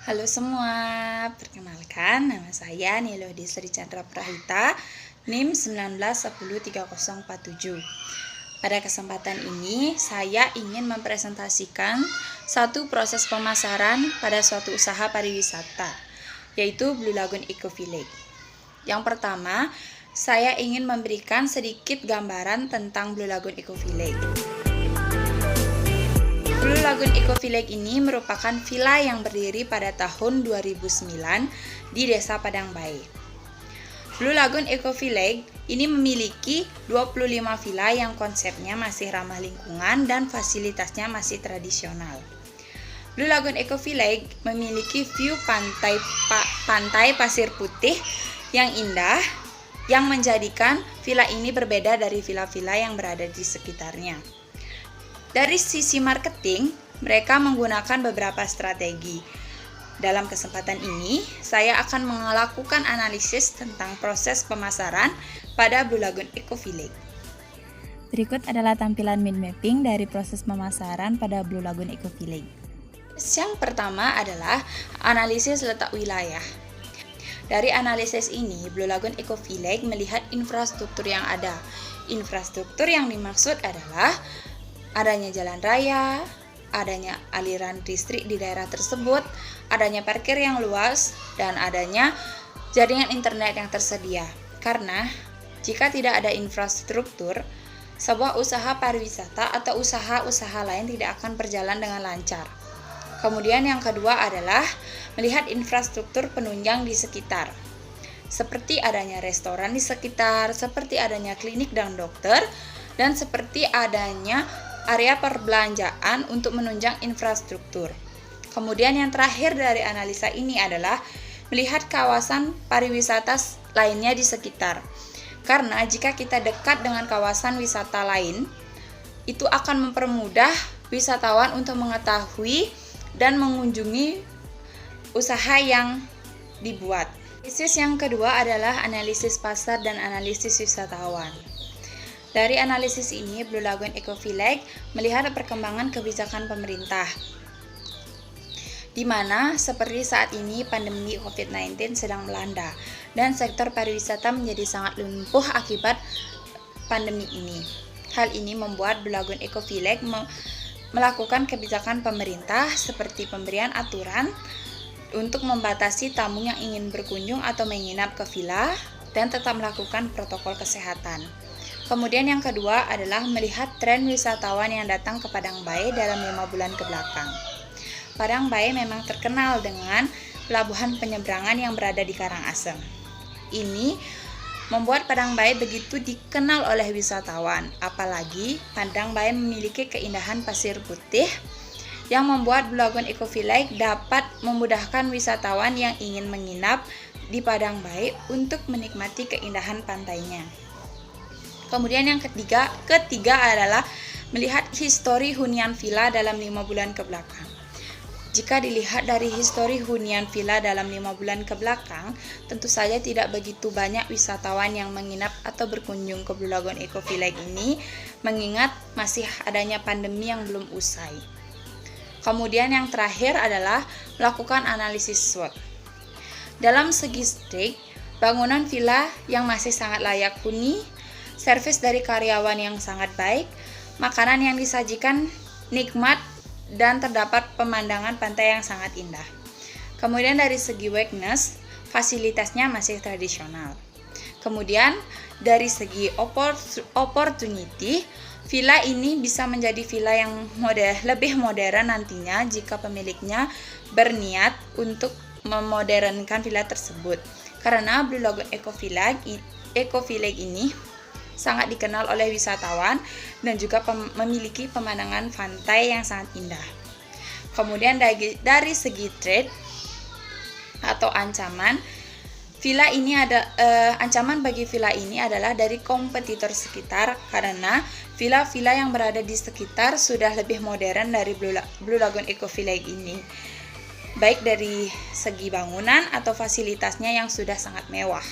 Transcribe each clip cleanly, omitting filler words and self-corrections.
Halo semua, perkenalkan nama saya Nilodi Sri Chandra Prahita, NIM 19103047. Pada kesempatan ini, saya ingin mempresentasikan satu proses pemasaran pada suatu usaha pariwisata, yaitu Blue Lagoon Eco Village. Yang pertama, saya ingin memberikan sedikit gambaran tentang Blue Lagoon Eco Village. Blue Lagoon Eco Village ini merupakan villa yang berdiri pada tahun 2009 di Desa Padangbae. Blue Lagoon Eco Village ini memiliki 25 villa yang konsepnya masih ramah lingkungan dan fasilitasnya masih tradisional. Blue Lagoon Eco Village memiliki view pantai pasir putih yang indah yang menjadikan villa ini berbeda dari villa-villa yang berada di sekitarnya. Dari sisi marketing, mereka menggunakan beberapa strategi. Dalam kesempatan ini, saya akan melakukan analisis tentang proses pemasaran pada Blue Lagoon Eco Village. Berikut adalah tampilan mind mapping dari proses pemasaran pada Blue Lagoon Eco Village. Yang pertama adalah analisis letak wilayah. Dari analisis ini, Blue Lagoon Eco Village melihat infrastruktur yang ada. Infrastruktur yang dimaksud adalah adanya jalan raya, adanya aliran listrik di daerah tersebut, adanya parkir yang luas, dan adanya jaringan internet yang tersedia. Karena jika tidak ada infrastruktur, sebuah usaha pariwisata atau usaha-usaha lain tidak akan berjalan dengan lancar. Kemudian yang kedua adalah melihat infrastruktur penunjang di sekitar. Seperti adanya restoran di sekitar, seperti adanya klinik dan dokter, dan seperti adanya area perbelanjaan untuk menunjang infrastruktur. Kemudian yang terakhir dari analisa ini adalah melihat kawasan pariwisata lainnya di sekitar. Karena jika kita dekat dengan kawasan wisata lain, itu akan mempermudah wisatawan untuk mengetahui dan mengunjungi usaha yang dibuat. Analisis yang kedua adalah analisis pasar dan analisis wisatawan. Dari analisis ini, Blue Lagoon Eco Village melihat perkembangan kebijakan pemerintah, di mana seperti saat ini pandemi COVID-19 sedang melanda dan sektor pariwisata menjadi sangat lumpuh akibat pandemi ini. Hal ini membuat Blue Lagoon Eco Village melakukan kebijakan pemerintah seperti pemberian aturan untuk membatasi tamu yang ingin berkunjung atau menginap ke villa dan tetap melakukan protokol kesehatan. Kemudian yang kedua adalah melihat tren wisatawan yang datang ke Padangbae dalam 5 bulan ke belakang. Padangbae memang terkenal dengan pelabuhan penyeberangan yang berada di Karangasem. Ini membuat Padangbae begitu dikenal oleh wisatawan, apalagi Padangbae memiliki keindahan pasir putih yang membuat Blue Lagoon Eco Village dapat memudahkan wisatawan yang ingin menginap di Padangbae untuk menikmati keindahan pantainya. Kemudian yang ketiga adalah melihat histori hunian villa dalam 5 bulan ke belakang. Jika dilihat dari histori hunian villa dalam 5 bulan ke belakang, tentu saja tidak begitu banyak wisatawan yang menginap atau berkunjung ke Blue Lagoon Eco Village ini, mengingat masih adanya pandemi yang belum usai. Kemudian yang terakhir adalah melakukan analisis SWOT. Dalam segi strategi, bangunan villa yang masih sangat layak huni, servis dari karyawan yang sangat baik, makanan yang disajikan nikmat, dan terdapat pemandangan pantai yang sangat indah. Kemudian dari segi uniqueness, fasilitasnya masih tradisional. Kemudian dari segi opportunity, villa ini bisa menjadi villa yang lebih modern nantinya jika pemiliknya berniat untuk memodernkan villa tersebut. Karena Blue Lagoon Eco Village ini sangat dikenal oleh wisatawan dan juga memiliki pemandangan pantai yang sangat indah. Kemudian dari segi threat atau ancaman, ancaman bagi villa ini adalah dari kompetitor sekitar, karena villa-villa yang berada di sekitar sudah lebih modern dari Blue Lagoon Eco Village ini, baik dari segi bangunan atau fasilitasnya yang sudah sangat mewah.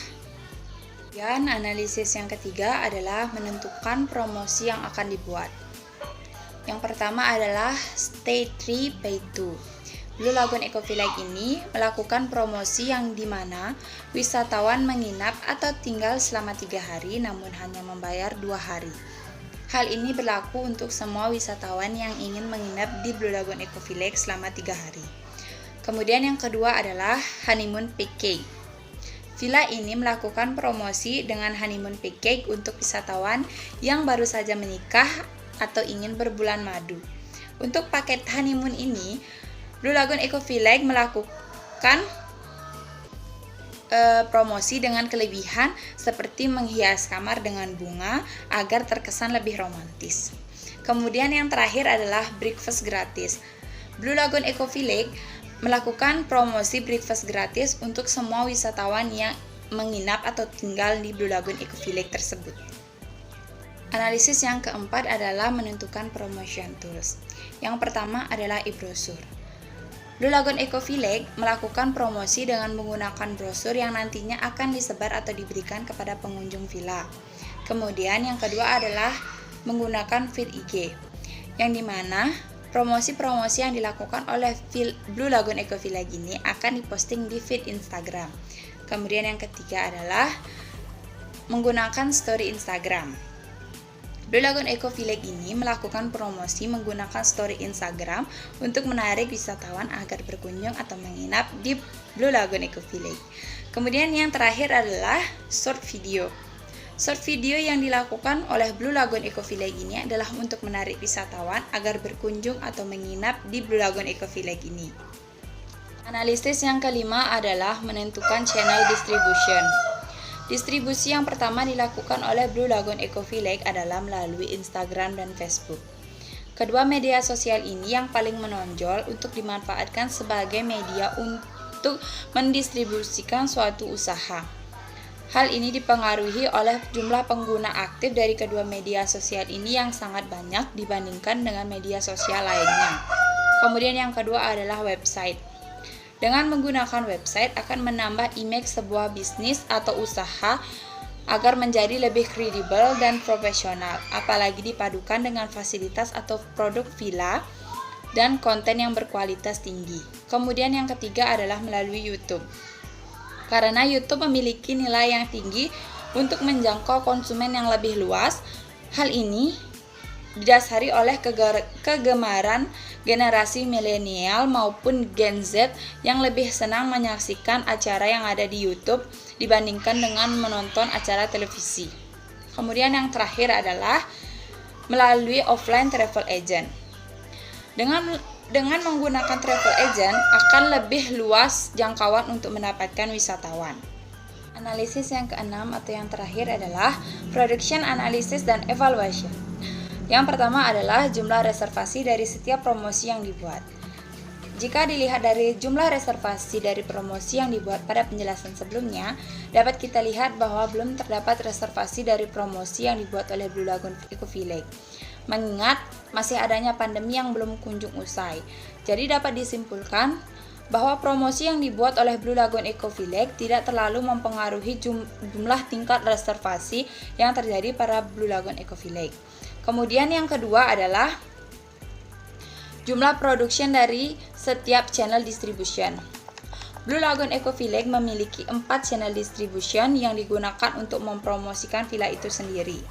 Dan analisis yang ketiga adalah menentukan promosi yang akan dibuat. Yang pertama adalah Stay 3 Pay 2. Blue Lagoon Eco Village ini melakukan promosi yang dimana wisatawan menginap atau tinggal selama 3 hari namun hanya membayar 2 hari. Hal ini berlaku untuk semua wisatawan yang ingin menginap di Blue Lagoon Eco Village selama 3 hari. Kemudian yang kedua adalah Honeymoon Package. Villa ini melakukan promosi dengan honeymoon package untuk wisatawan yang baru saja menikah atau ingin berbulan madu. Untuk paket honeymoon ini, Blue Lagoon Eco Village melakukan promosi dengan kelebihan seperti menghias kamar dengan bunga agar terkesan lebih romantis. Kemudian yang terakhir adalah breakfast gratis. Blue Lagoon Eco Village melakukan promosi breakfast gratis untuk semua wisatawan yang menginap atau tinggal di Blue Lagoon Eco Village tersebut. Analisis yang keempat adalah menentukan promotion tools. Yang pertama adalah e-brosur. Blue Lagoon Eco Village melakukan promosi dengan menggunakan brosur yang nantinya akan disebar atau diberikan kepada pengunjung villa. Kemudian yang kedua adalah menggunakan feed IG, yang dimana promosi-promosi yang dilakukan oleh Blue Lagoon Eco Village ini akan diposting di feed Instagram. Kemudian yang ketiga adalah menggunakan story Instagram. Blue Lagoon Eco Village ini melakukan promosi menggunakan story Instagram untuk menarik wisatawan agar berkunjung atau menginap di Blue Lagoon Eco Village. Kemudian yang terakhir adalah short video. Short video yang dilakukan oleh Blue Lagoon Eco Village ini adalah untuk menarik wisatawan agar berkunjung atau menginap di Blue Lagoon Eco Village ini. Analisis yang kelima adalah menentukan channel distribution. Distribusi yang pertama dilakukan oleh Blue Lagoon Eco Village adalah melalui Instagram dan Facebook. Kedua media sosial ini yang paling menonjol untuk dimanfaatkan sebagai media untuk mendistribusikan suatu usaha. Hal ini dipengaruhi oleh jumlah pengguna aktif dari kedua media sosial ini yang sangat banyak dibandingkan dengan media sosial lainnya. Kemudian yang kedua adalah website. Dengan menggunakan website akan menambah image sebuah bisnis atau usaha agar menjadi lebih kredibel dan profesional, apalagi dipadukan dengan fasilitas atau produk villa dan konten yang berkualitas tinggi. Kemudian yang ketiga adalah melalui YouTube. Karena YouTube memiliki nilai yang tinggi untuk menjangkau konsumen yang lebih luas. Hal ini didasari oleh kegemaran generasi milenial maupun Gen Z yang lebih senang menyaksikan acara yang ada di YouTube dibandingkan dengan menonton acara televisi. Kemudian yang terakhir adalah melalui offline travel agent. Dengan menggunakan travel agent akan lebih luas jangkauan untuk mendapatkan wisatawan. Analisis yang keenam atau yang terakhir adalah production analysis dan evaluation. Yang pertama adalah jumlah reservasi dari setiap promosi yang dibuat. Jika dilihat dari jumlah reservasi dari promosi yang dibuat pada penjelasan sebelumnya, dapat kita lihat bahwa belum terdapat reservasi dari promosi yang dibuat oleh Blue Lagoon Eco Village. Mengingat masih adanya pandemi yang belum kunjung usai. Jadi dapat disimpulkan bahwa promosi yang dibuat oleh Blue Lagoon Eco Village tidak terlalu mempengaruhi jumlah tingkat reservasi yang terjadi pada Blue Lagoon Eco Village. Kemudian yang kedua adalah jumlah production dari setiap channel distribution. Blue Lagoon Eco Village memiliki 4 channel distribution yang digunakan untuk mempromosikan villa itu sendiri.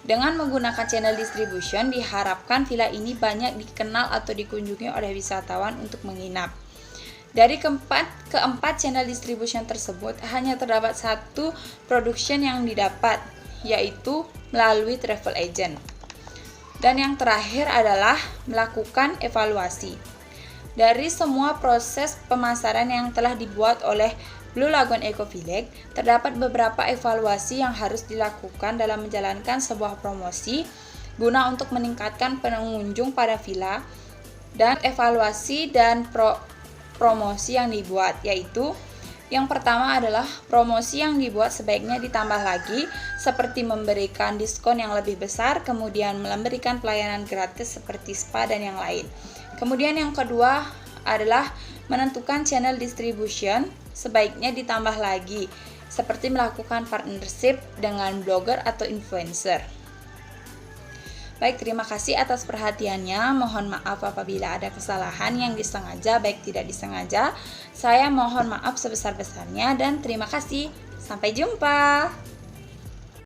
Dengan menggunakan channel distribution, diharapkan villa ini banyak dikenal atau dikunjungi oleh wisatawan untuk menginap. Dari keempat channel distribution tersebut, hanya terdapat satu production yang didapat, yaitu melalui travel agent. Dan yang terakhir adalah melakukan evaluasi. Dari semua proses pemasaran yang telah dibuat oleh Blue Lagoon Eco Village, terdapat beberapa evaluasi yang harus dilakukan dalam menjalankan sebuah promosi guna untuk meningkatkan pengunjung pada villa dan evaluasi dan promosi yang dibuat, yaitu yang pertama adalah promosi yang dibuat sebaiknya ditambah lagi seperti memberikan diskon yang lebih besar, kemudian memberikan pelayanan gratis seperti spa dan yang lain. Kemudian yang kedua adalah menentukan channel distribution sebaiknya ditambah lagi seperti melakukan partnership dengan blogger atau influencer. Baik, terima kasih atas perhatiannya. Mohon maaf apabila ada kesalahan yang disengaja baik tidak disengaja. Saya mohon maaf sebesar-besarnya dan terima kasih. Sampai jumpa.